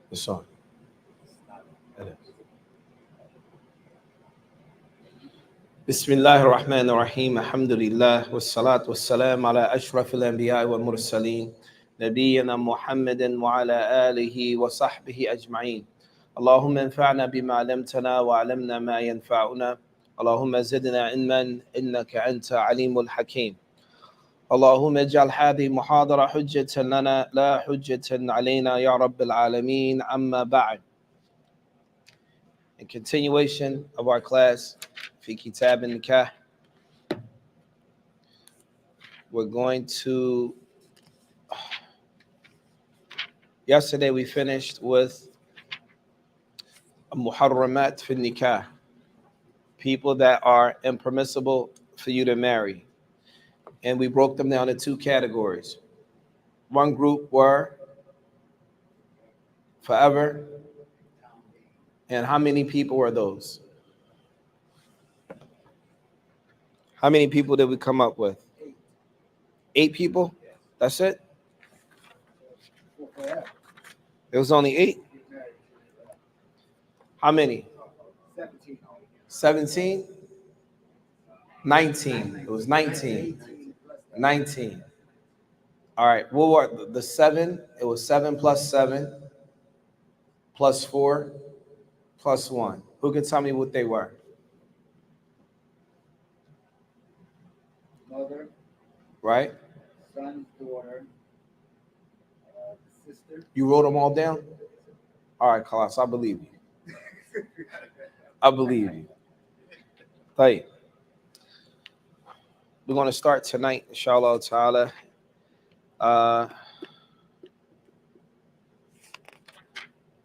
The song. It is. بسم الله الرحمن الرحيم الحمد لله والصلاة والسلام على أشرف الأنبياء والمرسلين نبينا محمد وعلى آله وصحبه أجمعين اللهم انفعنا بما علمتنا وعلمنا ما ينفعنا اللهم زدنا علما إنك أنت عليم الحكيم اللهم اجعل هذه محاضرة حجة لنا لا حجة علينا يا رب العالمين أما بعد. In continuation of our class في كتاب النكاح, we're going to, yesterday we finished with muharramat fi nikah, people that are impermissible for you to marry. And we broke them down into two categories. One group were forever. And how many people were those? How many people did we come up with? 8 people? That's it? It was only 8? How many? 17? 19. It was 19. 19. All right. What were the 7? It was 7 plus 7 plus 4 plus 1. Who can tell me what they were? Mother. Right? Son, daughter, sister. You wrote them all down? All right, Carlos, I believe you. I believe you. Right. We're going to start tonight, inshallah ta'ala.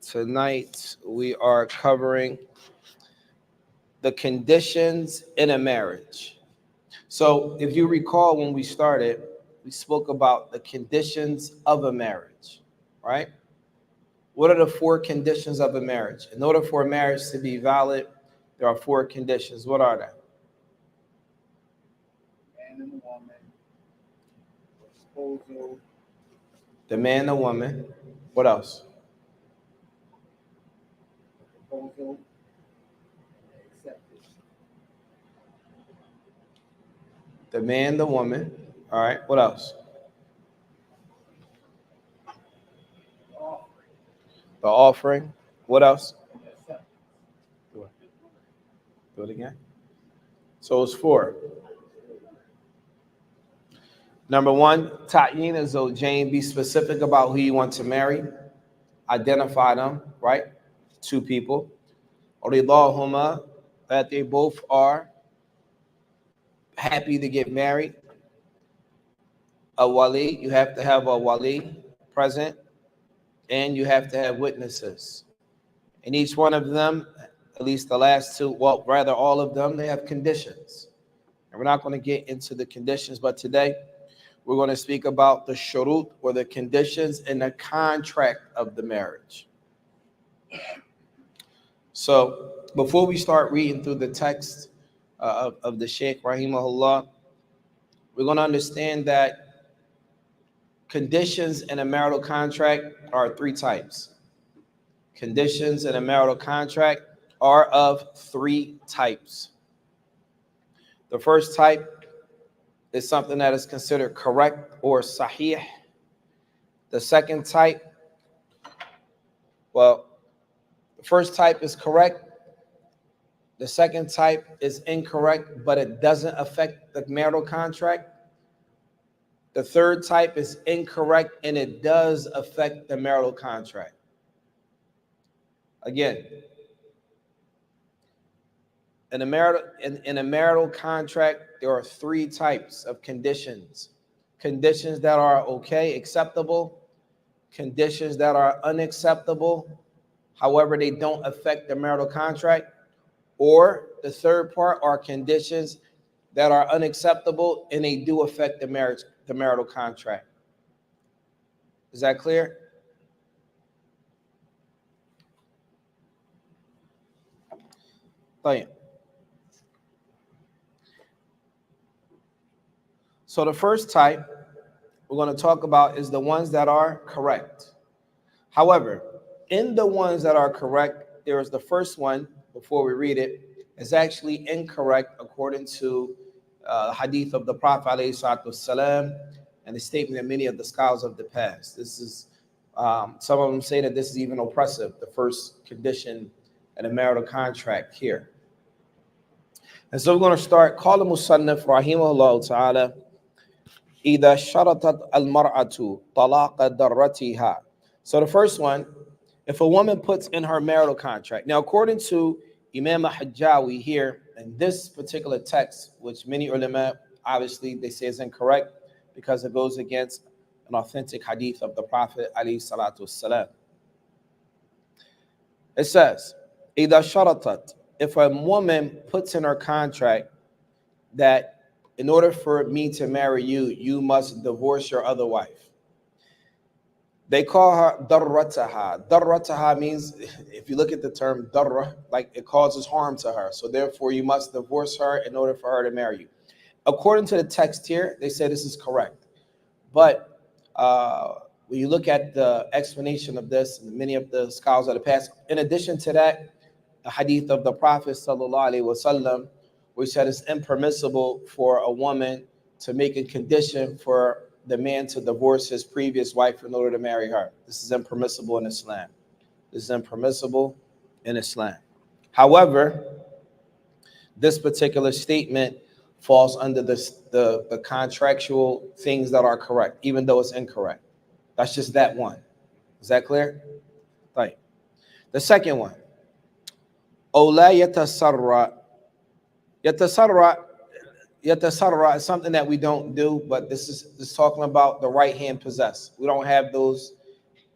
Tonight we are covering the conditions in a marriage. So if you recall when we started, we spoke about the conditions of a marriage, right? What are the 4 conditions of a marriage? In order for a marriage to be valid, there are 4 conditions. What are they? Man and woman, proposal. The man, the woman. What else? Proposal. Acceptance. The man, the woman. All right. What else? The offering. What else? Do it again. So it's 4. Number 1, ta'yin az-zawjayn, be specific about who you want to marry. Identify them, right? 2 people. Ridahuma, that they both are happy to get married. A wali, you have to have a wali present, and you have to have witnesses. And each one of them, at least the last 2, well, rather all of them, they have conditions. And we're not going to get into the conditions, but today we're going to speak about the shurut, or the conditions in the contract of the marriage. So before we start reading through the text of the Shaykh Rahimahullah, we're going to understand that conditions in a marital contract are 3 types. Conditions in a marital contract are of 3 types. The first type is something that is considered correct or sahih. The second type, well, the first type is correct. The second type is incorrect, but it doesn't affect the marital contract. The third type is incorrect and it does affect the marital contract. Again, in a marital contract, there are 3 types of conditions. Conditions that are okay, acceptable, conditions that are unacceptable, however, they don't affect the marital contract, or the third part are conditions that are unacceptable and they do affect the marital contract. Is that clear? Fine. So the first type we're going to talk about is the ones that are correct. However, in the ones that are correct, there is the first one, before we read it, is actually incorrect according to hadith of the Prophet ﷺ, and the statement of many of the scholars of the past. This is, some of them say that this is even oppressive, the first condition in a marital contract here. And so we're going to start. Qala Musannif rahimahullah ta'ala, إذا شرطت المرأة طلاق ضرتها. So the first one, if a woman puts in her marital contract. Now, according to Imam al-Hajjawi here, in this particular text, which many ulama, obviously, they say is incorrect because it goes against an authentic hadith of the Prophet alayhi salatu wasalam. It says, إذا شرطت, if a woman puts in her contract that in order for me to marry you, you must divorce your other wife. They call her darrataha. Darrataha means, if you look at the term darra, like it causes harm to her. So therefore, you must divorce her in order for her to marry you. According to the text here, they say this is correct. But when you look at the explanation of this, and many of the scholars of the past, in addition to that, the hadith of the Prophet sallallahu alaihi wasallam, which said it's impermissible for a woman to make a condition for the man to divorce his previous wife in order to marry her. This is impermissible in Islam. This is impermissible in Islam. However, this particular statement falls under the contractual things that are correct, even though it's incorrect. That's just that one. Is that clear? Right. The second one. Ola yatasarra. Yatasarra is something that we don't do, but this is talking about the right hand possessed. We don't have those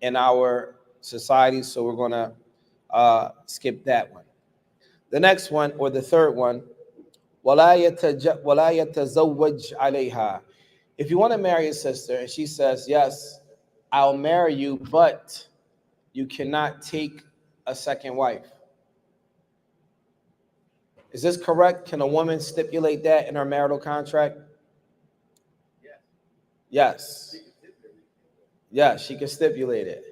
in our society, so we're going to skip that one. The next one, or the third one, وَلَا يَتَزَوَّجْ عَلَيْهَا. If you want to marry a sister and she says, yes, I'll marry you, but you cannot take a second wife. Is this correct? Can a woman stipulate that in her marital contract? Yes. Yes, she can stipulate it.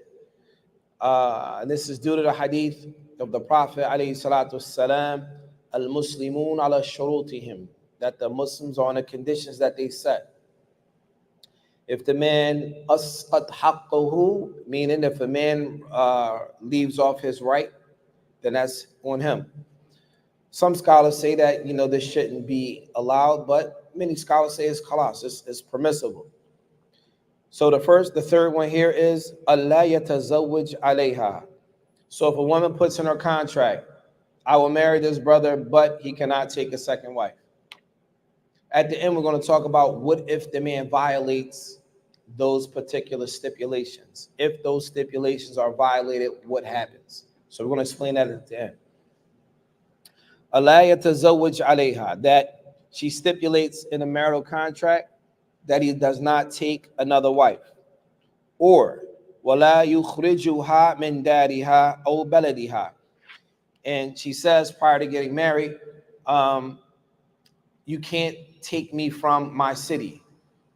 And this is due to the hadith of the Prophet alayhi salatu wasalam, al-Muslimun ala shurutihim, that the Muslims are on the conditions that they set. If the man asqat haqqahu, meaning if a man leaves off his right, then that's on him. Some scholars say that, this shouldn't be allowed, but many scholars say it's khalas, it's permissible. So the third one here is Allah yatazawwaj alayha. So if a woman puts in her contract, I will marry this brother, but he cannot take a second wife. At the end, we're going to talk about what if the man violates those particular stipulations. If those stipulations are violated, what happens? So we're going to explain that at the end. Allah yatazawwaj alayha, that she stipulates in a marital contract that he does not take another wife. Or wala yukhrijuha min dariha aw baladiha, and she says prior to getting married, you can't take me from my city,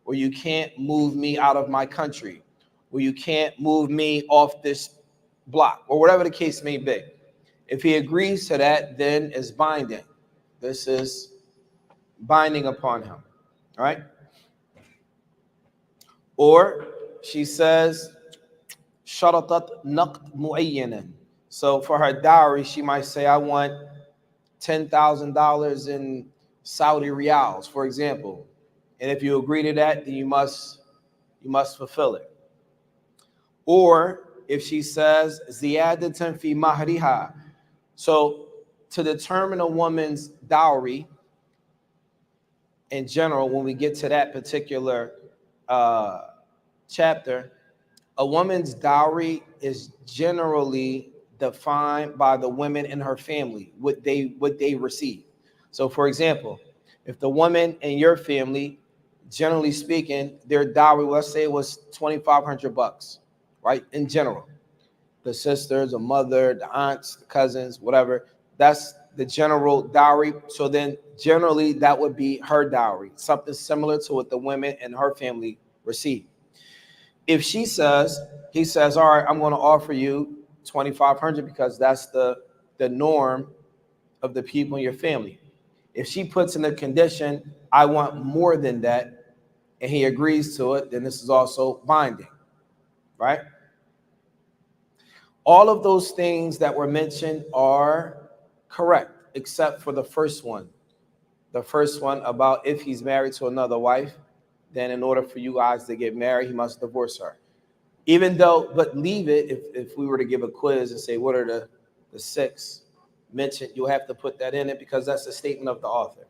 or you can't move me out of my country, or you can't move me off this block, or whatever the case may be. If he agrees to that, then it's binding. This is binding upon him, all right? Or she says, sharatat naqd mu'ayyanan. So for her dowry, she might say, I want $10,000 in Saudi riyals, for example. And if you agree to that, then you must fulfill it. Or if she says, ziyadatan fi mahriha. So to determine a woman's dowry in general, when we get to that particular chapter, a woman's dowry is generally defined by the women in her family, what they receive. So for example, if the woman in your family, generally speaking, their dowry, let's say it was $2,500, right? In general, the sisters, the mother, the aunts, the cousins, whatever, that's the general dowry. So then generally that would be her dowry, something similar to what the women in her family receive. If he says, all right, I'm going to offer you $2,500 because that's the norm of the people in your family. If she puts in a condition, I want more than that, and he agrees to it, then this is also binding, right? All of those things that were mentioned are correct, except for the first one. The first one about if he's married to another wife, then in order for you guys to get married, he must divorce her. Even though, but leave it, if we were to give a quiz and say, what are the six mentioned, you'll have to put that in it because that's a statement of the author.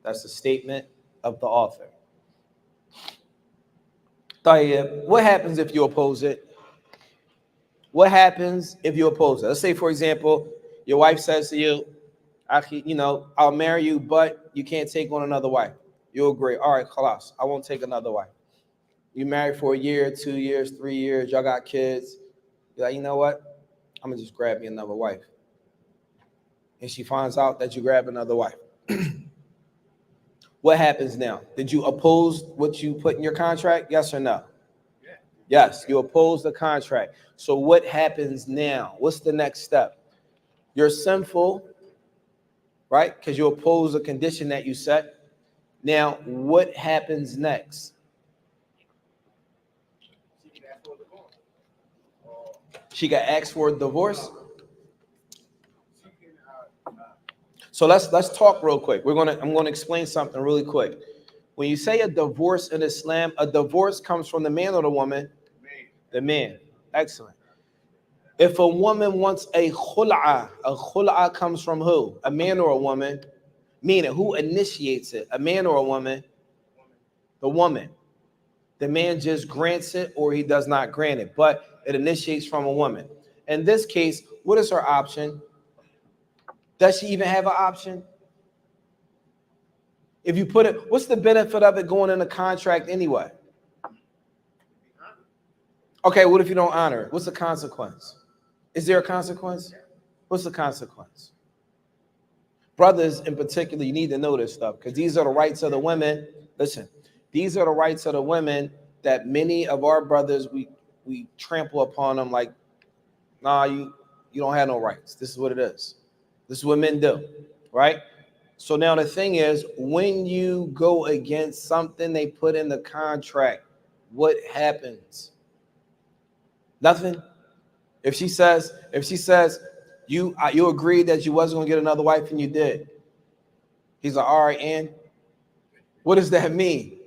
That's a statement of the author. Tayyib, what happens if you oppose it? What happens if you oppose it? Let's say, for example, your wife says to you, I'll marry you, but you can't take on another wife. You agree. All right, khalas, I won't take another wife. You married for a year, 2 years, 3 years, y'all got kids. You're like, you know what? I'm going to just grab me another wife. And she finds out that you grab another wife. What happens now? Did you oppose what you put in your contract? Yes or no? Yeah. Yes, you oppose the contract. So what happens now? What's the next step? You're sinful, right? Because you oppose a condition that you set. Now, what happens next? She got asked for a divorce. So let's talk real quick. I'm gonna explain something really quick. When you say a divorce in Islam, a divorce comes from the man or the woman? The man. Excellent. If a woman wants a khul'a comes from who? A man or a woman? Meaning, who initiates it? A man or a woman? The woman. The man just grants it or he does not grant it, but it initiates from a woman. In this case, what is her option? Does she even have an option? If you put it, what's the benefit of it going in a contract anyway? Okay, what if you don't honor it? What's the consequence? Is there a consequence? What's the consequence? Brothers in particular, you need to know this stuff because these are the rights of the women. Listen, these are the rights of the women that many of our brothers, we trample upon them like, nah, you don't have no rights. This is what it is. This is what men do, right? So now the thing is, when you go against something they put in the contract, what happens? Nothing. If she says you agreed that you wasn't gonna get another wife and you did, he's like, all right, and what does that mean?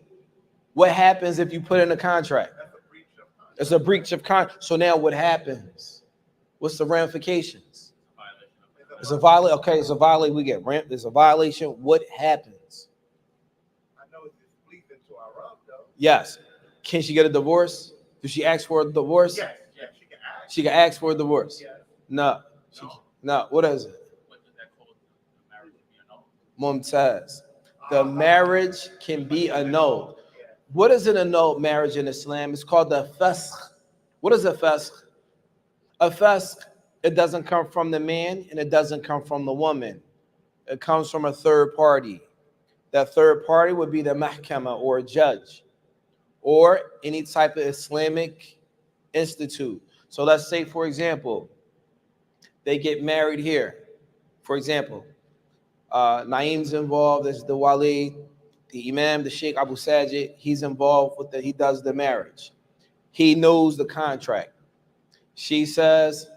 What happens if you put in a contract? It's a breach of contract. So now what happens? What's the ramifications? It's a violation. Okay, it's a violation. We get rent. There's a violation. What happens? I know it's bleeding into our rub, though. Yes. Can she get a divorce? Does she ask for a divorce? Yes, she can ask. She can ask for a divorce. Yes. No. No. What is it? What does that call the marriage be annulled? Mumtaz. The marriage can be annulled. What is an annulled marriage in Islam? It's called the fasq. What is a fasq? A fasq, it doesn't come from the man and it doesn't come from the woman. It comes from a third party. That third party would be the mahkama or a judge or any type of Islamic institute. So let's say, for example, they get married here. For example, Naeem's involved, there's the wali, the imam, the sheikh Abu Sajid, he's involved with he does the marriage. He knows the contract. She says,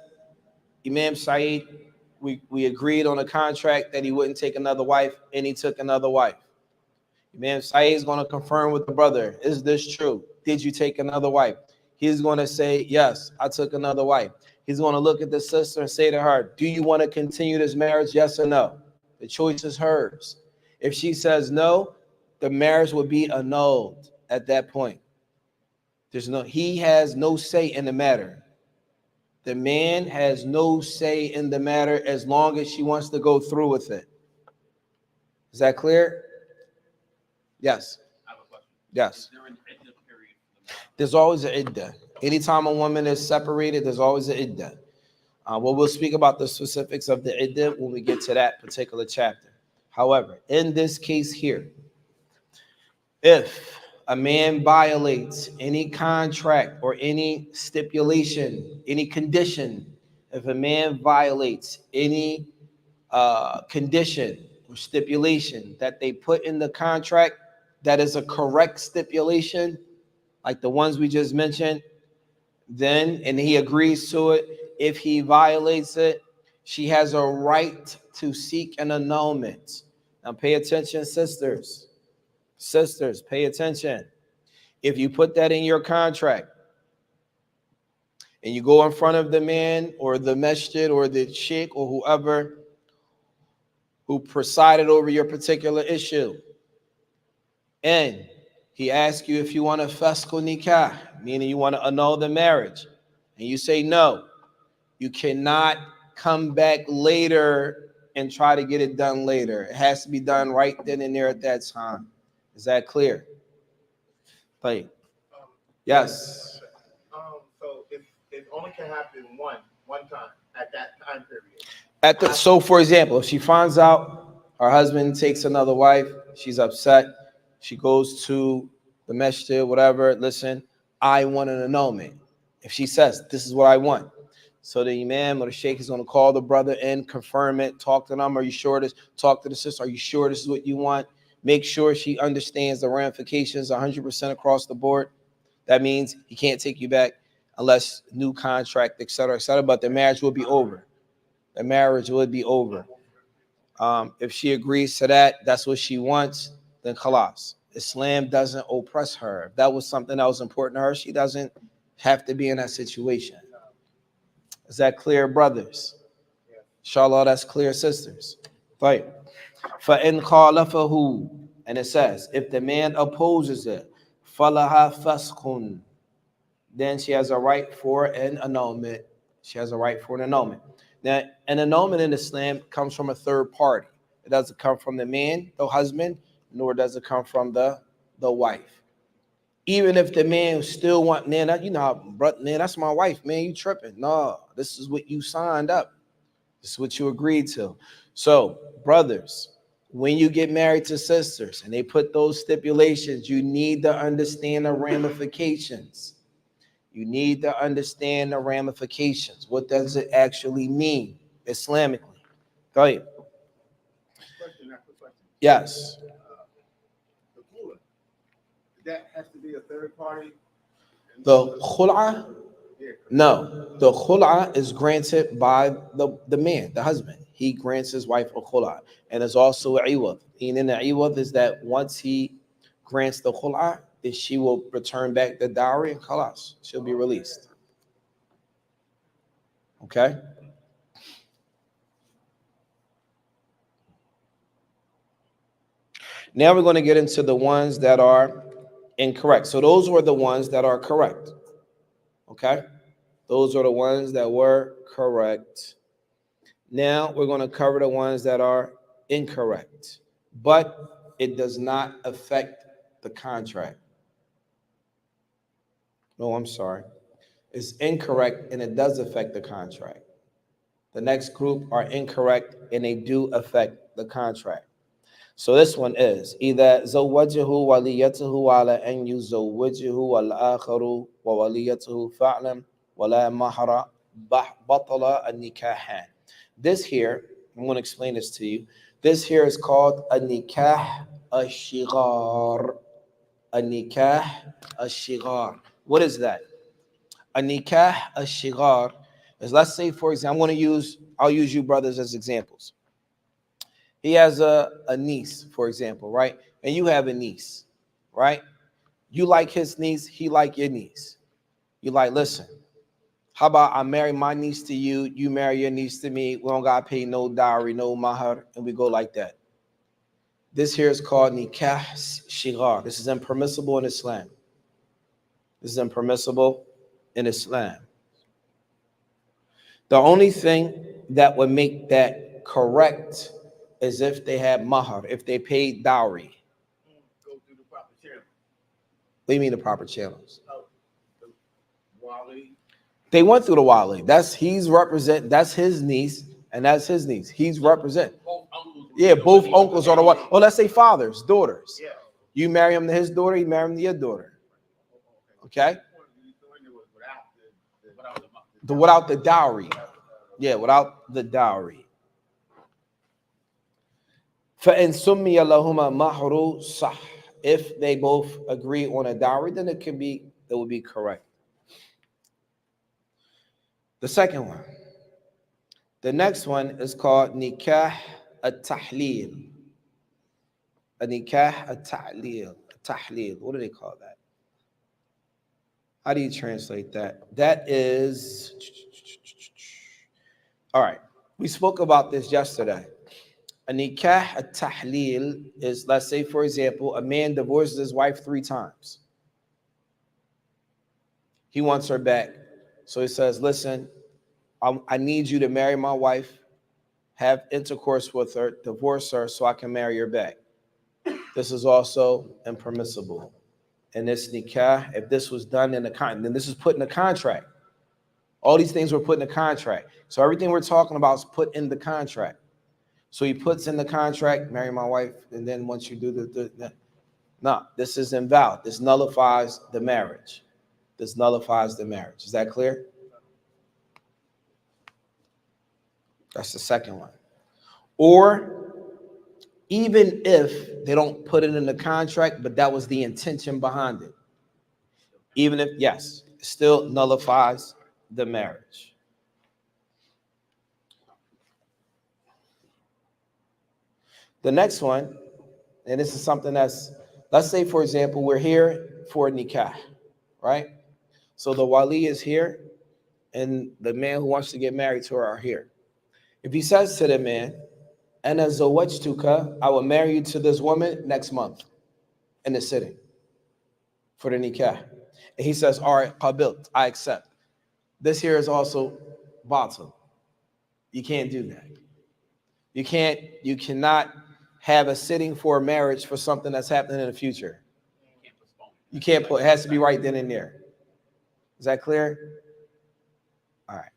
Imam Saeed, we agreed on a contract that he wouldn't take another wife, and he took another wife. Imam Saeed is going to confirm with the brother, is this true? Did you take another wife? He's going to say, yes, I took another wife. He's going to look at the sister and say to her, do you want to continue this marriage, yes or no? The choice is hers. If she says no, the marriage will be annulled at that point. He has no say in the matter. The man has no say in the matter as long as she wants to go through with it. Is that clear? Yes. I have a question. Yes. Is there an iddah period for the marriage? There's always an iddah. Anytime a woman is separated, there's always an iddah. We'll speak about the specifics of the iddah when we get to that particular chapter. However, in this case here, if a man violates any contract or any stipulation, any condition If a man violates any condition or stipulation that they put in the contract that is a correct stipulation, like the ones we just mentioned, then, and he agrees to it, if he violates it, she has a right to seek an annulment. Now pay attention, sisters. Sisters, pay attention. If you put that in your contract and you go in front of the man or the masjid or the sheikh or whoever who presided over your particular issue, and he asks you if you want to fasqu nikah, meaning you want to annul the marriage, and you say no, you cannot come back later and try to get it done later. It has to be done right then and there at that time. Is that clear? Play. Yes. So it only can happen one time at that time period. So for example, if she finds out her husband takes another wife, she's upset. She goes to the masjid, whatever. Listen, I want an annulment. If she says, this is what I want. So the imam or the sheikh is going to call the brother in, confirm it, talk to them. Are you sure this? Talk to the sister. Are you sure this is what you want? Make sure she understands the ramifications 100% across the board. That means he can't take you back unless new contract, et cetera, but the marriage will be over. The marriage would be over. If she agrees to that, that's what she wants, then khalas. Islam doesn't oppress her. If that was something that was important to her, she doesn't have to be in that situation. Is that clear, brothers? Inshallah, that's clear, sisters. Right. فَإِنْ خَالَفَهُ, and it says, if the man opposes it, فَلَهَا فَسْقٌ, then she has a right for an annulment. She has a right for an annulment. Now, an annulment in Islam comes from a third party. It doesn't come from the man, the husband, nor does it come from the wife. Even if the man still want, man, man, that's my wife, man, you tripping. No, this is what you signed up. This is what you agreed to. So, brothers, when you get married to sisters and they put those stipulations, you need to understand the ramifications. You need to understand the ramifications. What does it actually mean Islamically? Go ahead. Question. Yes. The khula, that has to be a third party. The khul'ah? No. The khul'ah is granted by the man, the husband. He grants his wife a khul'ah. And there's also a iwad. And in the iwad is that once he grants the khul'ah, then she will return back the dowry and khalas. She'll be released. Okay? Now we're going to get into the ones that are incorrect. So those were the ones that are correct. Okay? Those are the ones that were correct. Now we're going to cover the ones that are incorrect. But it does not affect the contract. No, I'm sorry. It's incorrect and it does affect the contract. The next group are incorrect and they do affect the contract. So this one is either زوجه وليته على أن يزوجه الآخر ووليته فعلا ولا مهر بطل النكاحان. This here, I'm going to explain this to you. This here is called a nikah al-shigar. A nikah al-shigar. What is that? A nikah al-shigar is, let's say, for example, I'll use you brothers as examples. He has a niece, for example, right? And you have a niece, right? You like his niece, he like your niece. You like, listen, how about I marry my niece to you, you marry your niece to me, we don't gotta pay no dowry, no mahar, and we go like that. This here is called nikah shigar. This is impermissible in Islam. This is impermissible in Islam. The only thing that would make that correct is if they had mahar, if they paid dowry. Go through the proper channels. What do you mean the proper channels? The wali. They went through the wali. That's his niece, and that's his niece. He's represent. Both uncles. Yeah, both uncles are the one. Or let's say fathers, daughters. Yeah. You marry him to his daughter, you marry him to your daughter. Okay? Without Without the dowry. Yeah, without the dowry. فَإِن سُمِّيَ لَهُمَا مَهْرُ صح. If they both agree on a dowry, then it would be correct. The second one. The next one is called nikah at-tahleel. A nikah at-tahleel. Tahleel. What do they call that? How do you translate that? That is, all right. We spoke about this yesterday. A nikah at-tahleel is, let's say, for example, a man divorces his wife 3 times. He wants her back. So he says, listen, I need you to marry my wife, have intercourse with her, divorce her so I can marry her back. This is also impermissible. And this nikah, if this was done in a contract, then this is put in a contract. All these things were put in a contract. So everything we're talking about is put in the contract. So he puts in the contract, marry my wife, and then once you do no, this is invalid. This nullifies the marriage. This nullifies the marriage. Is that clear? That's the second one. Or even if they don't put it in the contract, but that was the intention behind it. Even if, yes, it still nullifies the marriage. The next one, and this is something that's, let's say, for example, we're here for nikah, right? So the wali is here, and the man who wants to get married to her are here. If he says to the man, Ana zawajtuka, I will marry you to this woman next month in the sitting for the nikah. And he says, all right, qabilt, I accept. This here is also batil. You can't do that. You cannot have a sitting for a marriage for something that's happening in the future. You can't put, it has to be right then and there. Is that clear? All right.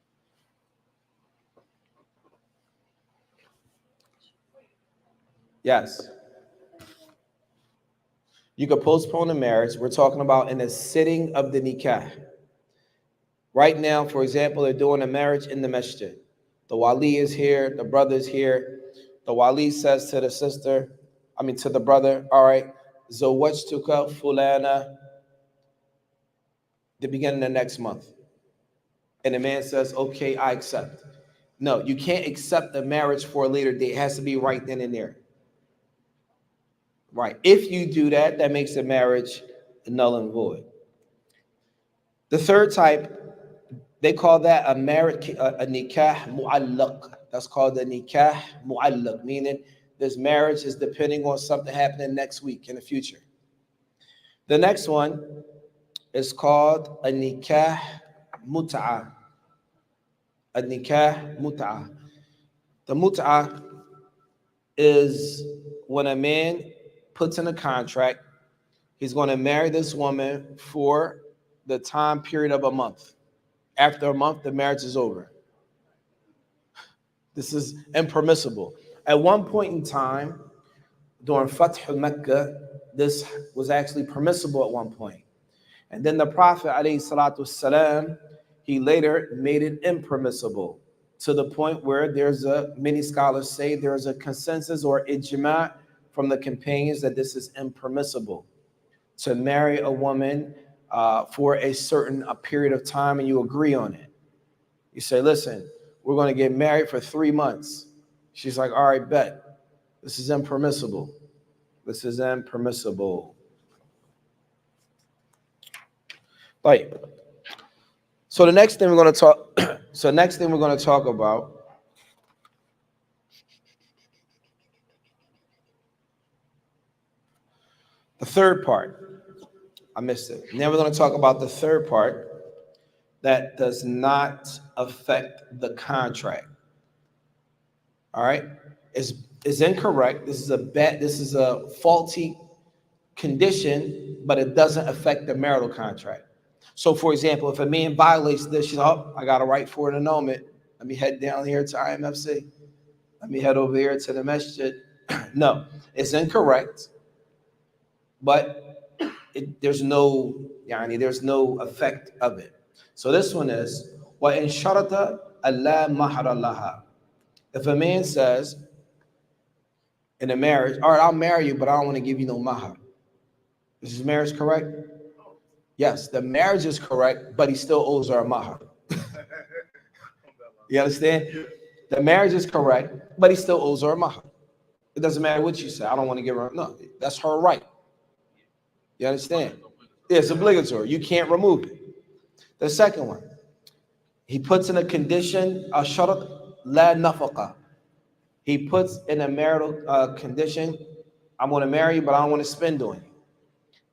Yes. You could postpone the marriage. We're talking about in the sitting of the nikah. Right now, for example, they're doing a marriage in the masjid. The wali is here, the brother is here. The wali says to the sister, to the brother, all right, zawajtuka fulana, the beginning of next month. And the man says, okay, I accept. No, you can't accept the marriage for a later date. It has to be right then and there. Right. If you do that, that makes the marriage null and void. The third type, they call that a marriage, a nikah mu'allaq. That's called a nikah mu'allaq, meaning this marriage is depending on something happening next week in the future. The next one is called a nikah mut'ah. A nikah mut'ah. The mut'ah is when a man puts in a contract, he's going to marry this woman for the time period of a month. After a month, the marriage is over. This is impermissible. At one point in time, during Fath Mecca, this was actually permissible at one point. And then the Prophet, ﷺ, he later made it impermissible to the point where many scholars say there's a consensus or ijma' from the companions that this is impermissible to marry a woman for a period of time and you agree on it. You say, listen, we're going to get married for 3 months. She's like, all right, bet. This is impermissible. This is impermissible. Right. So next thing we're going to talk about the third part. I missed it. Now we're going to talk about the third part that does not affect the contract. All right? It's incorrect. This is a faulty condition, but it doesn't affect the marital contract. So, for example, if a man violates this, she's like, oh, I got a right for an annulment. Let me head down here to IMFC. Let me head over here to the masjid. No, it's incorrect, but there's no effect of it. So this one is وَإِنْ شَرَطَ Allah mahra laha. If a man says in a marriage, all right, I'll marry you, but I don't want to give you no mahar. Is his marriage correct? Yes, the marriage is correct, but he still owes her a mahar. You understand? The marriage is correct, but he still owes her a mahar. It doesn't matter what you say. I don't want to give her. No, that's her right. You understand? It's obligatory. You can't remove it. The second one, he puts in a condition, a sharat la nafaqa. He puts in a marital condition, I'm going to marry you, but I don't want to spend on you.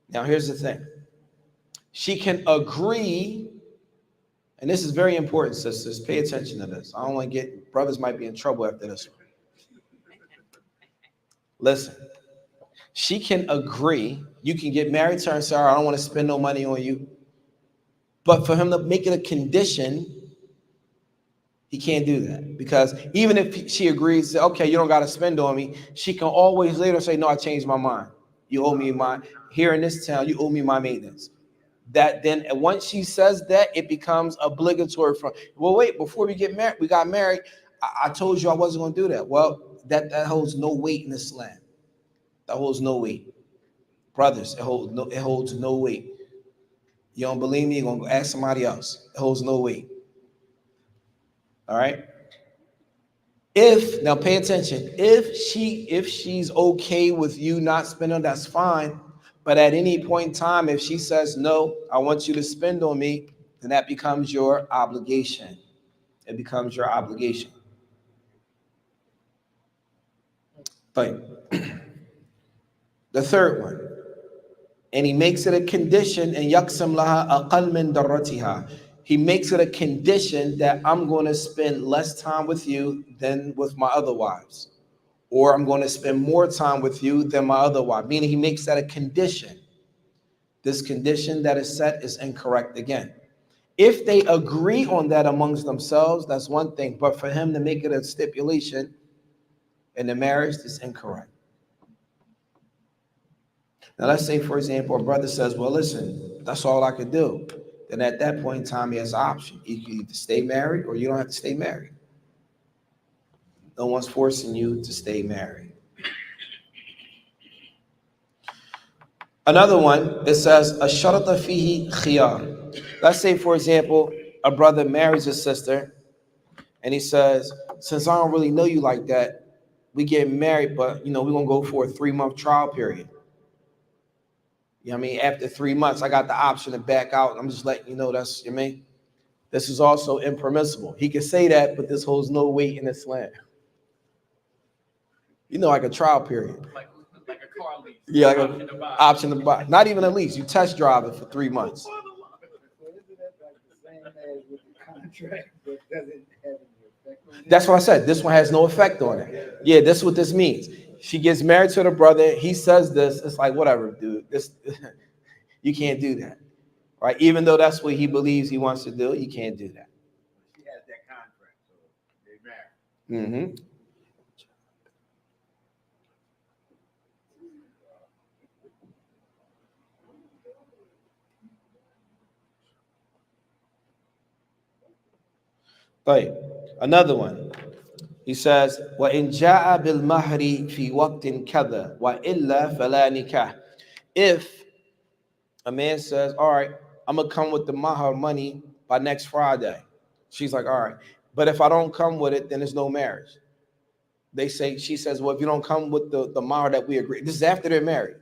Now, here's the thing. She can agree, and this is very important, sisters. Pay attention to this. I don't want to get, brothers might be in trouble after this one. Listen, she can agree. You can get married to her and say, all right, I don't want to spend no money on you. But for him to make it a condition, he can't do that. Because even if she agrees, okay, you don't got to spend on me, she can always later say, no, I changed my mind. You owe me my, here in this town, you owe me my maintenance. That then, once she says that, it becomes obligatory for, well, wait, before we get married, we got married, I told you I wasn't going to do that. Well, that holds no weight in Islam. That holds no weight. Brothers, it holds no weight. You don't believe me, you're going to ask somebody else. It holds no weight. All right? Now pay attention. If she's okay with you not spending, that's fine. But at any point in time, if she says, no, I want you to spend on me, then that becomes your obligation. It becomes your obligation. But the third one, and he makes it a condition, and yaksam laha aqal min darratiha. He makes it a condition that I'm going to spend less time with you than with my other wives, or I'm going to spend more time with you than my other wife. Meaning, he makes that a condition. This condition that is set is incorrect again. If they agree on that amongst themselves, that's one thing. But for him to make it a stipulation in the marriage is incorrect. Now, let's say, for example, a brother says, well, listen, that's all I could do. Then at that point in time, he has an option. You can either stay married or you don't have to stay married. No one's forcing you to stay married. Another one, it says, asharata fihi khiyar. Let's say, for example, a brother marries his sister, and he says, since I don't really know you like that, we get married, but, we're going to go for a 3-month trial period. You know what I mean? After 3 months, I got the option to back out. I'm just letting you know that's, you know what I mean? This is also impermissible. He can say that, but this holds no weight in Islam. Like a trial period. Like a car lease. Yeah, like an option to buy. Not even a lease. You test drive it for 3 months. So isn't that like the same as with the contract, but doesn't have any effect on it? That's what I said. This one has no effect on it. Yeah, this is what this means. She gets married to the brother. He says this. It's like, whatever, dude. This, you can't do that. Right? Even though that's what he believes he wants to do, you can't do that. She has that contract, so they married. Mm-hmm. Right. Another one. He says, وَإِنْ جَاءَ بِالْمَهْرِ فِي وَقْتٍ كَذَا وَإِلَّا فَلَا نِكَاحٍ. If a man says, all right, I'm going to come with the mahar money by next Friday. She's like, all right. But if I don't come with it, then there's no marriage. She says, well, if you don't come with the mahar that we agree, this is after they're married.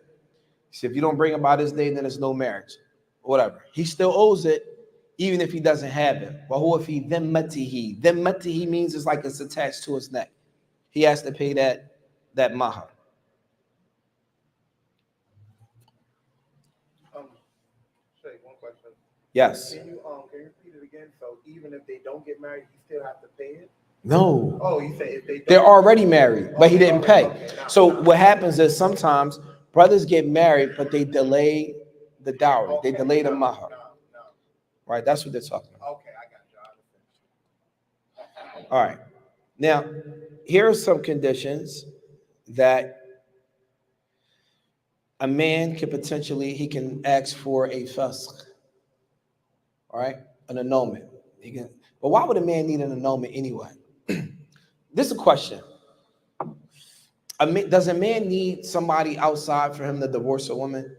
She said, if you don't bring it by this day, then there's no marriage. Whatever. He still owes it, even if he doesn't have it. وَهُوَ فِي ذِمَّتِهِ. Dhimmatihi means it's like it's attached to his neck. He has to pay that mahar. Shay, one question. Yes. Can you repeat it again? So even if they don't get married, you still have to pay it? No. Oh, you say if they don't. They're already married, but he didn't pay. Okay, So what happens is sometimes brothers get married, but they delay the dowry. They delay the mahar. No. Right? That's what they're talking about. Okay, I got you. All right. Now, here are some conditions that a man can potentially, he can ask for a fasq. All right? An annulment. He can, but why would a man need an annulment anyway? This is a question. Does a man need somebody outside for him to divorce a woman?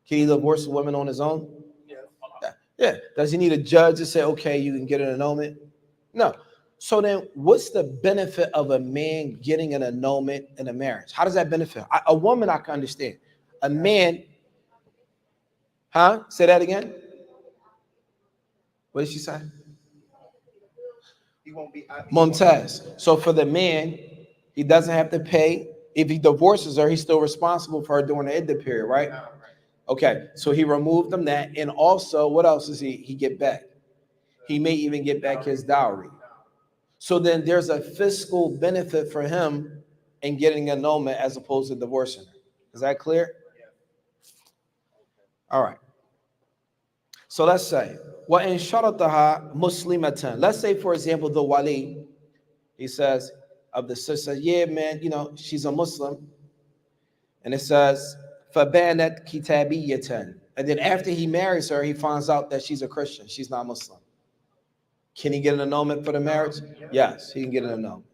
Can he divorce a woman on his own? Yes. Yeah. Does he need a judge to say, okay, you can get an annulment? No. So then what's the benefit of a man getting an annulment in a marriage? How does that benefit? A woman, I can understand. A man, huh? Say that again. What did she say? He won't be. Mumtaz. So for the man, he doesn't have to pay. If he divorces her, he's still responsible for her during the iddah period, right? Okay, so he removed them that, and also, what else does he get back? He may even get back his dowry. So then there's a fiscal benefit for him in getting an annulment as opposed to divorcing her. Is that clear? All right. So let's say, what in sharataha muslimatan. Let's say, for example, the wali, he says of the sister, yeah, man, she's a Muslim, and it says fabanat kitabiyatan. And then after he marries her, he finds out that she's a Christian. She's not Muslim. Can he get an annulment for the marriage? Yes, he can get an annulment.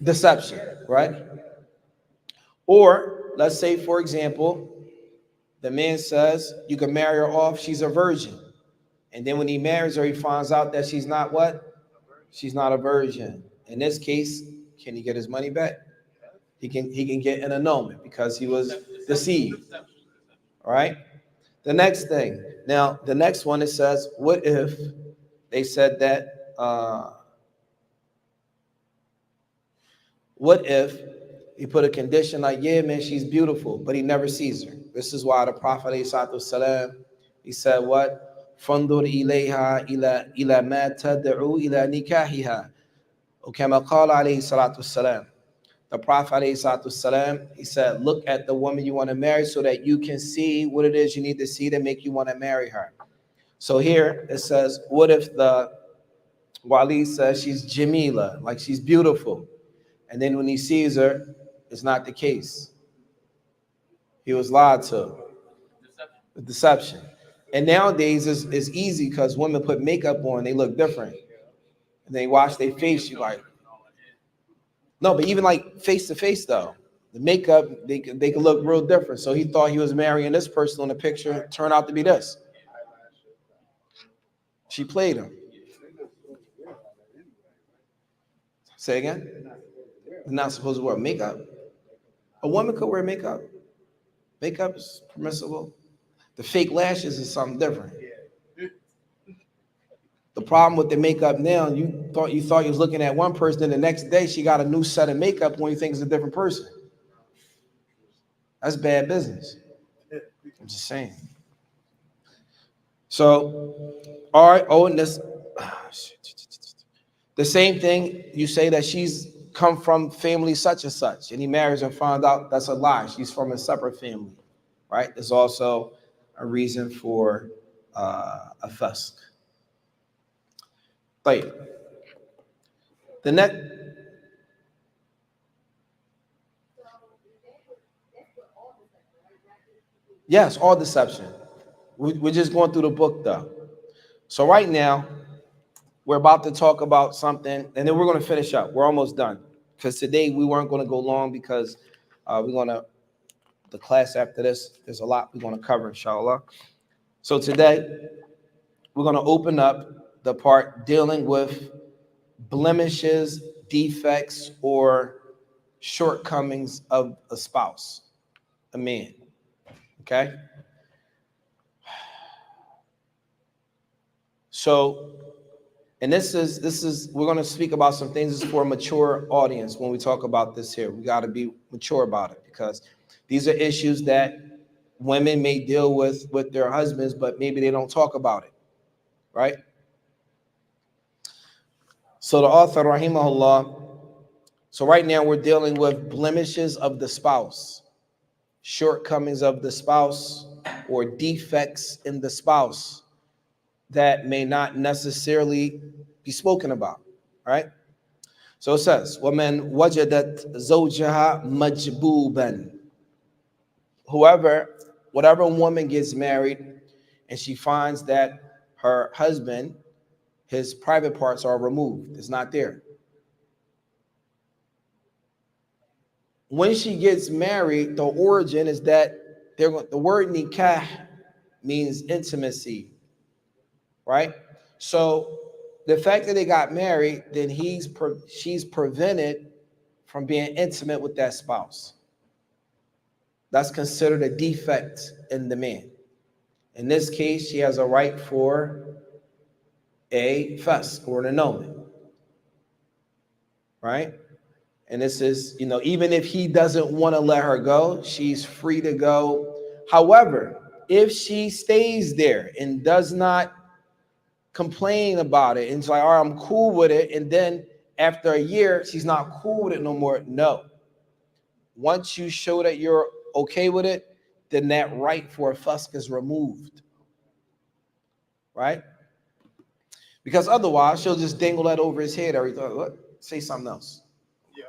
Deception, right? Or let's say, for example, the man says you can marry her off, she's a virgin. And then when he marries her, he finds out that she's not what? She's not a virgin. In this case, can he get his money back? He can get an annulment because he was deceived. All right. The next thing. Now, the next one, it says, what if they said that, what if he put a condition like, yeah, man, she's beautiful, but he never sees her. This is why the Prophet ﷺ, he said what? فَانْظُرْ إِلَيْهَا إِلَى مَا تَدْعُو إِلَى نِكَاحِهَا. وَكَمَا قَالَ عَلَيْهِ الصَّلَاةُ وَالسَّلَامُ. The Prophet ﷺ, he said, look at the woman you want to marry so that you can see what it is you need to see to make you want to marry her. So here it says, what if the wali says she's Jamila, like she's beautiful, and then when he sees her, it's not the case. He was lied to. Deception. And nowadays it's easy because women put makeup on, they look different. And they wash their face, you like. No, but even like face to face though, the makeup, they can look real different. So he thought he was marrying this person on the picture, turned out to be this. She played him. Say again? They're not supposed to wear makeup. A woman could wear makeup. Makeup is permissible. The fake lashes is something different. The problem with the makeup now, you thought you was looking at one person, and the next day she got a new set of makeup when you think it's a different person. That's bad business. I'm just saying. So, all right. Oh, and this, the same thing. You say that she's come from family such and such, and he marries and found out that's a lie. She's from a separate family, right? There's also a reason for a fusk. Right. The next. Yes, all deception. We're just going through the book though. So right now, we're about to talk about something, and then we're going to finish up. We're almost done. Because today we weren't going to go long because the class after this, there's a lot we're going to cover, inshallah. So today, we're going to open up the part dealing with blemishes, defects, or shortcomings of a spouse, a man. Okay? So, and this is we're going to speak about some things. This is for a mature audience when we talk about this here. We got to be mature about it because these are issues that women may deal with their husbands, but maybe they don't talk about it, right? So the author, rahimahullah, so right now we're dealing with blemishes of the spouse, shortcomings of the spouse, or defects in the spouse that may not necessarily be spoken about, right? So it says, وَمَنْ وَجَدَتْ زَوْجَهَا مَجْبُوبًا. Whatever woman gets married and she finds that her husband, his private parts are removed. It's not there. When she gets married, the origin is that the word nikah means intimacy, right? So the fact that they got married, then she's prevented from being intimate with that spouse. That's considered a defect in the man. In this case, she has a right for a fusk or an annulment, right? And this is, even if he doesn't want to let her go, she's free to go. However, if she stays there and does not complain about it, and it's like, all right, I'm cool with it, and then after a year, she's not cool with it no more. No. Once you show that you're okay with it, then that right for a fusk is removed, right? Because otherwise, she'll just dangle that over his head every time. What? Say something else. Yeah.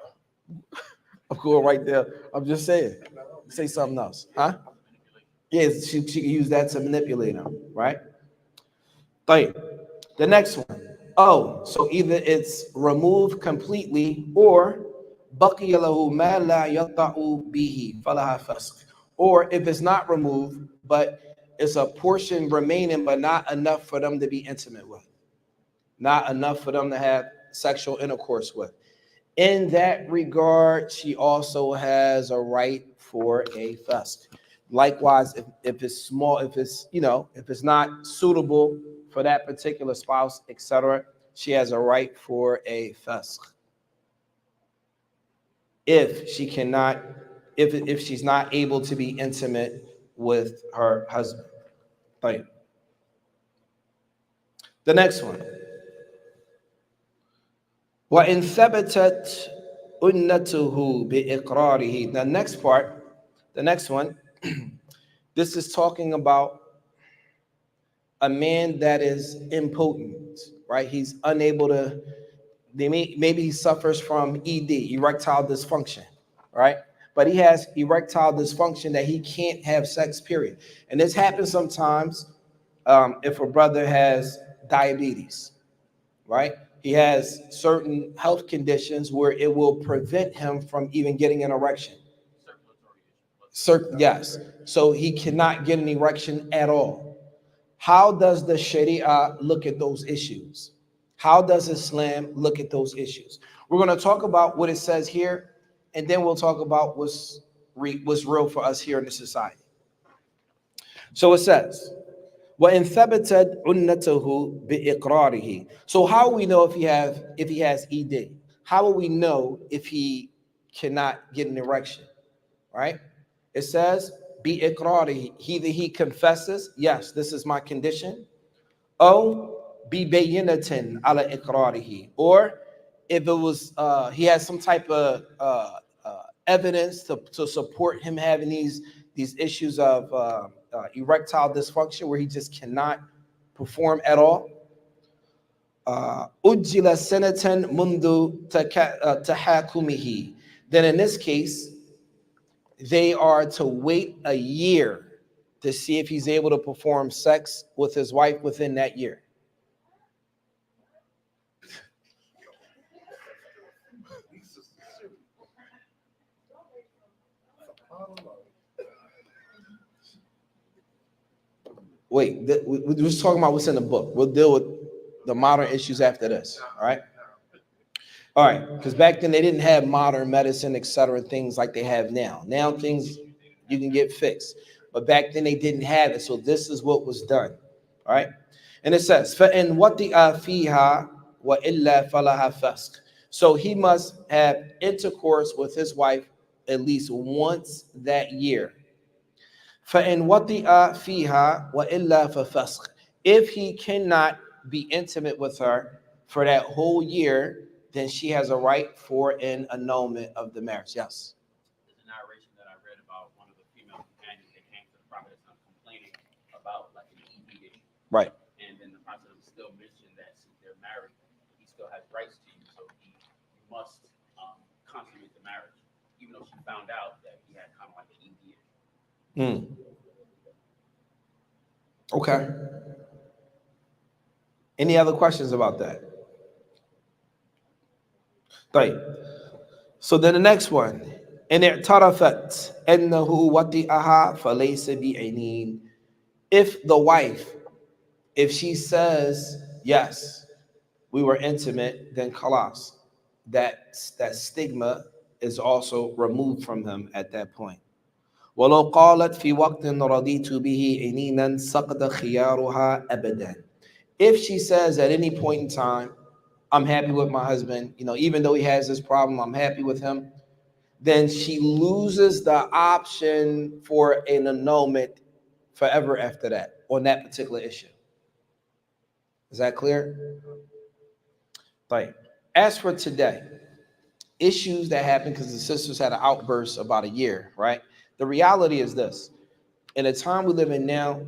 I'm going right there. I'm just saying. Say something else. Huh? Yes, she can use that to manipulate him, right? Right. The next one. Oh, so either it's removed completely or بقي له ما لا يطأ به فلها فسق. Or if it's not removed, but it's a portion remaining, but not enough for them to be intimate with, not enough for them to have sexual intercourse with. In that regard, she also has a right for a fusk. Likewise, if it's small, if it's not suitable for that particular spouse, etc., she has a right for a fusk. If she cannot, if she's not able to be intimate with her husband. Right. The next one. وَإِن ثَبَتَتْ أُنَّتُهُ بِإِقْرَارِهِ. The next one, this is talking about a man that is impotent, right? He's unable to, maybe he suffers from ED, erectile dysfunction, right? But he has erectile dysfunction that he can't have sex, period. And this happens sometimes if a brother has diabetes, right? He has certain health conditions where it will prevent him from even getting an erection. Yes. So he cannot get an erection at all. How does the Sharia look at those issues? How does Islam look at those issues? We're going to talk about what it says here, and then we'll talk about what's real for us here in the society. So it says, وَإِن ثَبَتَتْ عُنَّتُهُ بِإِقْرَارِهِ. So how will we know if he has ED? How will we know if he cannot get an erection? Right? It says بِإِقْرَارِهِ. Either he confesses, yes, this is my condition, or بِبَيِّنَةٍ عَلَى إِقْرَارِهِ. Or if it was he has some type of evidence to support him having these issues of erectile dysfunction where he just cannot perform at all. أُجِّلَ سَنَةً مُنْذُ تَحَاكُمِهِ. Then in this case, they are to wait a year to see if he's able to perform sex with his wife within that year. Wait, we're just talking about what's in the book. We'll deal with the modern issues after this. All right. All right. Because back then they didn't have modern medicine, et cetera, things like they have now. Now things you can get fixed. But back then they didn't have it. So this is what was done. All right. And it says, فَإِنْ وَطِئَ فِيهَا وَإِلَّا فَلَهَا فَسْقٌ. So he must have intercourse with his wife at least once that year. فَإِنْ وَطِئَ فِيهَا وَإِلَّا فَفَسْقٌ. If he cannot be intimate with her for that whole year, then she has a right for an annulment of the marriage. Yes. There's a narration that I read about one of the female companions that came to the Prophet complaining about like an ED issue. Right. And then the Prophet still mentioned that since they're married, he still has rights to you, so he must consummate the marriage, even though she found out that he had kind of like an ED issue. 'Okay. Any other questions about that? Right. So then the next one. إن اعترفت أنه وطئها فليس بعينين. If the wife, if she says, yes, we were intimate, then khalas, that stigma is also removed from him at that point. ولو قالت في وقت رضيت به عنينا سقط خيارها أبدا. If she says at any point in time, I'm happy with my husband, even though he has this problem, I'm happy with him, then she loses the option for an annulment forever after that on that particular issue. Is that clear? Right. As for today, issues that happen because the sisters had an outburst about a year, right? The reality is this. In the time we live in now,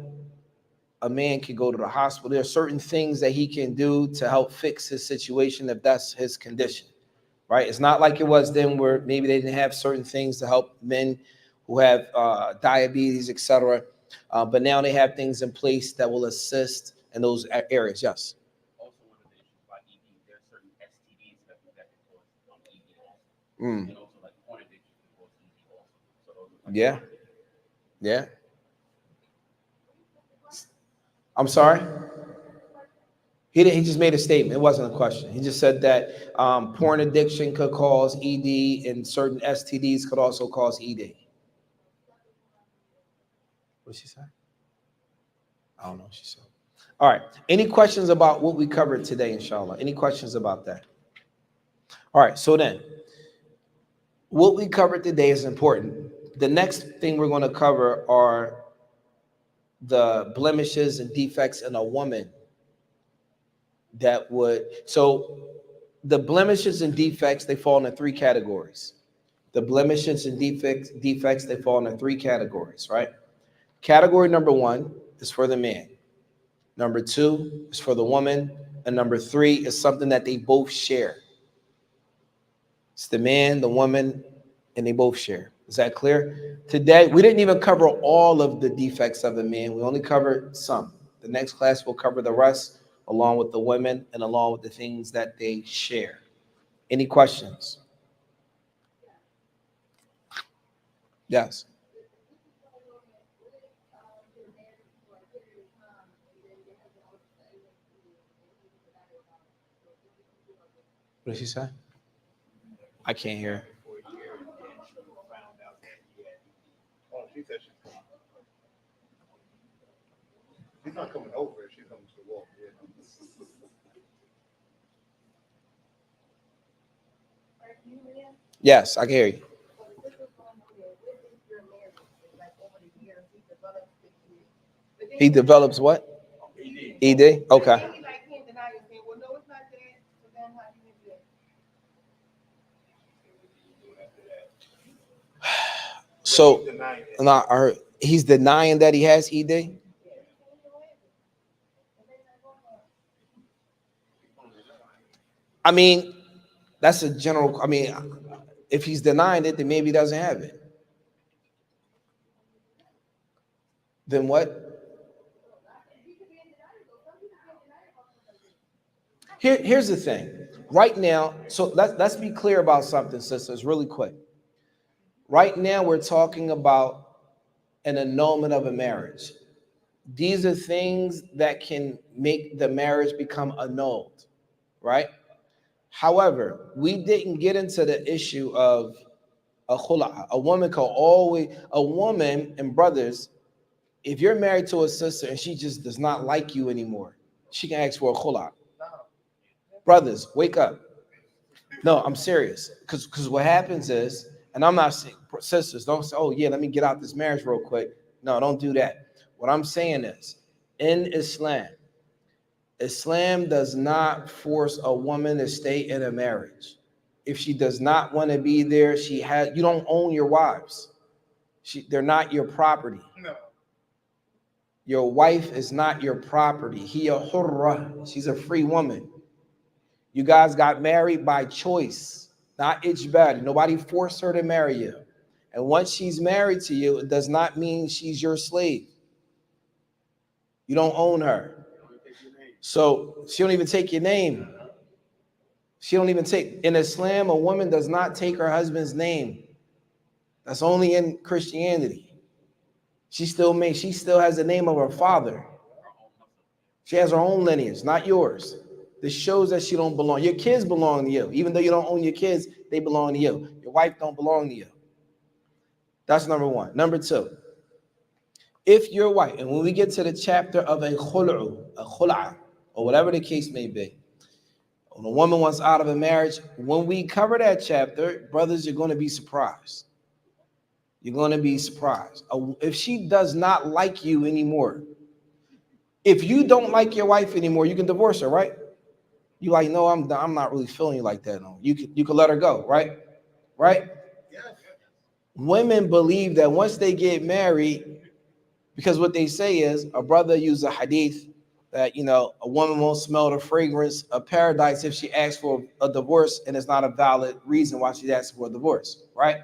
a man can go to the hospital. There are certain things that he can do to help fix his situation if that's his condition, right? It's not like it was then where maybe they didn't have certain things to help men who have diabetes, etc. But now they have things in place that will assist in those areas. Yes. Also, one of the issues about ED, there are certain STDs that can cause ED also. Mm. And also, like porn addiction can cause ED also. So those are Yeah. Yeah. I'm sorry. He just made a statement. It wasn't a question. He just said that porn addiction could cause ED and certain STDs could also cause ED. What did she say? I don't know what she said. All right. Any questions about what we covered today, inshallah? Any questions about that? All right. So then, what we covered today is important. The next thing we're going to cover are the blemishes and defects in a woman that would, so the blemishes and defects, they fall into three categories. The blemishes and defects, they fall into three categories, right? Category number one is for the man. Number two is for the woman. And number three is something that they both share. It's the man, the woman, and they both share. Is that clear? Today, we didn't even cover all of the defects of a man. We only covered some. The next class will cover the rest, along with the women and along with the things that they share. Any questions? Yes. What did she say? I can't hear. Oh, she said she's not coming over. She's coming to the wall. Yeah. Yes, I can hear you. He develops what? ED? Okay. So, he's denying that he has ED? I mean, that's a general, if he's denying it, then maybe he doesn't have it. Then what? Here's the thing. Right now, so let's be clear about something, sisters, really quick. Right now, we're talking about an annulment of a marriage. These are things that can make the marriage become annulled, right? However, we didn't get into the issue of a khula. A woman can always, a woman and brothers, if you're married to a sister and she just does not like you anymore, she can ask for a khula. Brothers, wake up. No, I'm serious. Because what happens is, and I'm not saying, sisters, don't say, oh yeah, let me get out this marriage real quick. No, don't do that. What I'm saying is, in Islam, Islam does not force a woman to stay in a marriage. If she does not want to be there, you don't own your wives. They're not your property. No. Your wife is not your property. Hiya hurra. She's a free woman. You guys got married by choice, not ijbari. Nobody forced her to marry you. And once she's married to you, it does not mean she's your slave. You don't own her. So she don't even take your name. She don't even take, in Islam, a woman does not take her husband's name. That's only in Christianity. She still has the name of her father. She has her own lineage, not yours. This shows that she don't belong. Your kids belong to you. Even though you don't own your kids, they belong to you. Your wife don't belong to you. That's number one. Number two, if your wife, and when we get to the chapter of a khul'a, or whatever the case may be, when a woman wants out of a marriage, when we cover that chapter, brothers, you're going to be surprised. You're going to be surprised. If she does not like you anymore, if you don't like your wife anymore, you can divorce her, right? You like, no, I'm not really feeling you like that. No, you can let her go, right? Right? Yes. Women believe that once they get married, because what they say is, a brother used a hadith that, a woman won't smell the fragrance of paradise if she asks for a divorce, and it's not a valid reason why she's asking for a divorce, right?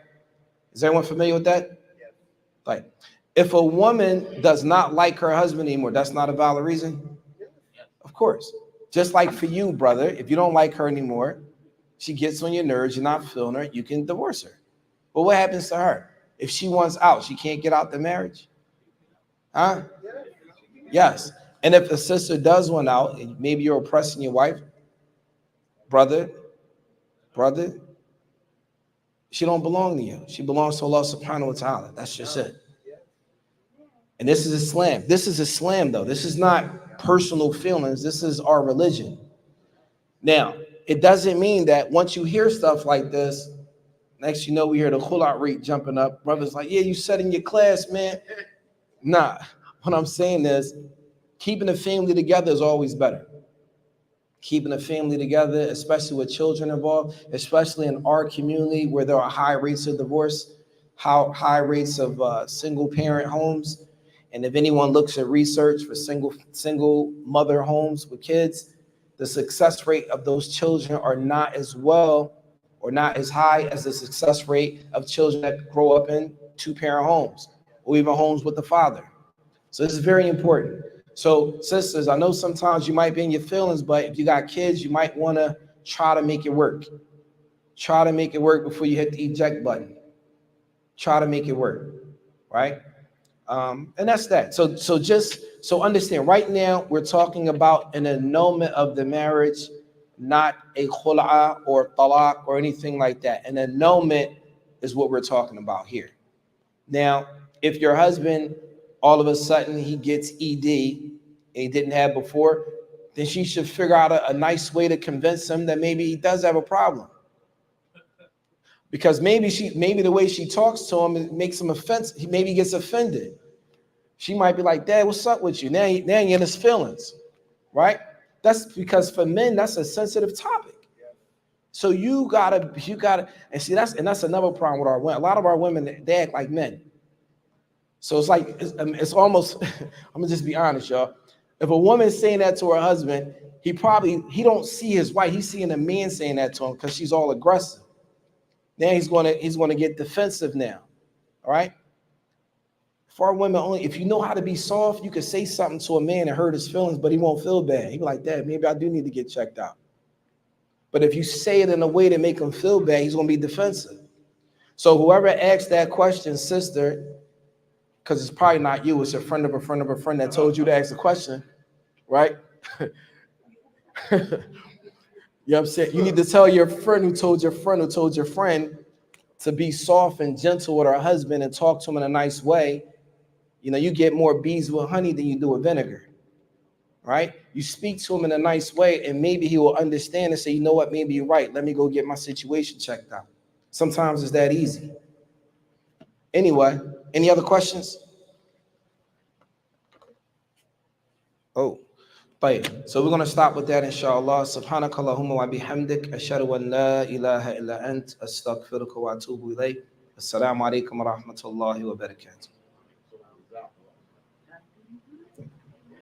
Is everyone familiar with that? Yes. Like, if a woman does not like her husband anymore, that's not a valid reason? Of course. Just like for you, brother, if you don't like her anymore, she gets on your nerves, you're not feeling her, you can divorce her. But what happens to her? If she wants out, she can't get out the marriage? Huh? Yes. And if a sister does want out, and maybe you're oppressing your wife, brother, she don't belong to you. She belongs to Allah subhanahu wa ta'ala. That's just it. And this is Islam. This is Islam, though. This is not personal feelings. This is our religion. Now, it doesn't mean that once you hear stuff like this, next you know we hear the khul'a rate jumping up. Brothers like, yeah, you said in your class, man. Nah, what I'm saying is keeping the family together is always better. Keeping a family together, especially with children involved, especially in our community where there are high rates of divorce, high rates of single parent homes. And if anyone looks at research for single mother homes with kids, the success rate of those children are not as well or not as high as the success rate of children that grow up in two-parent homes or even homes with the father. So this is very important. So sisters, I know sometimes you might be in your feelings, but if you got kids, you might want to try to make it work. Try to make it work before you hit the eject button. Try to make it work, right? And that's that. So understand, right now we're talking about an annulment of the marriage, not a khul'a or talaq or anything like that. An annulment is what we're talking about here. Now, if your husband, all of a sudden he gets ED and he didn't have before, then she should figure out a nice way to convince him that maybe he does have a problem. Because maybe the way she talks to him, it makes him offensive. Maybe he gets offended. She might be like, Dad, what's up with you? Now you're in his feelings, right? That's because for men, that's a sensitive topic. So you gotta, and see, that's another problem with our women. A lot of our women, they act like men. So it's like, it's almost, I'm gonna just be honest, y'all. If a woman's saying that to her husband, he don't see his wife. He's seeing a man saying that to him because she's all aggressive. Now he's gonna get defensive now. All right. For our women only, if you know how to be soft, you can say something to a man and hurt his feelings, but he won't feel bad. He'll be like, Dad, maybe I do need to get checked out. But if you say it in a way to make him feel bad, he's gonna be defensive. So whoever asks that question, sister, because it's probably not you, it's a friend of a friend of a friend that told you to ask the question, right? You know what I'm saying? You need to tell your friend who told your friend who told your friend to be soft and gentle with her husband and talk to him in a nice way. You know, you get more bees with honey than you do with vinegar, right? You speak to him in a nice way and maybe he will understand and say, you know what, maybe you're right. Let me go get my situation checked out. Sometimes it's that easy. Anyway, any other questions? Oh, طيب. So we're going to stop with that, inshallah. Subhanaka Allahumma wa bihamdik. Ashhadu an la ilaha illa ant. Astaghfiruka wa atubu ilayk. Assalamu alaikum wa rahmatullahi wa barakatuh.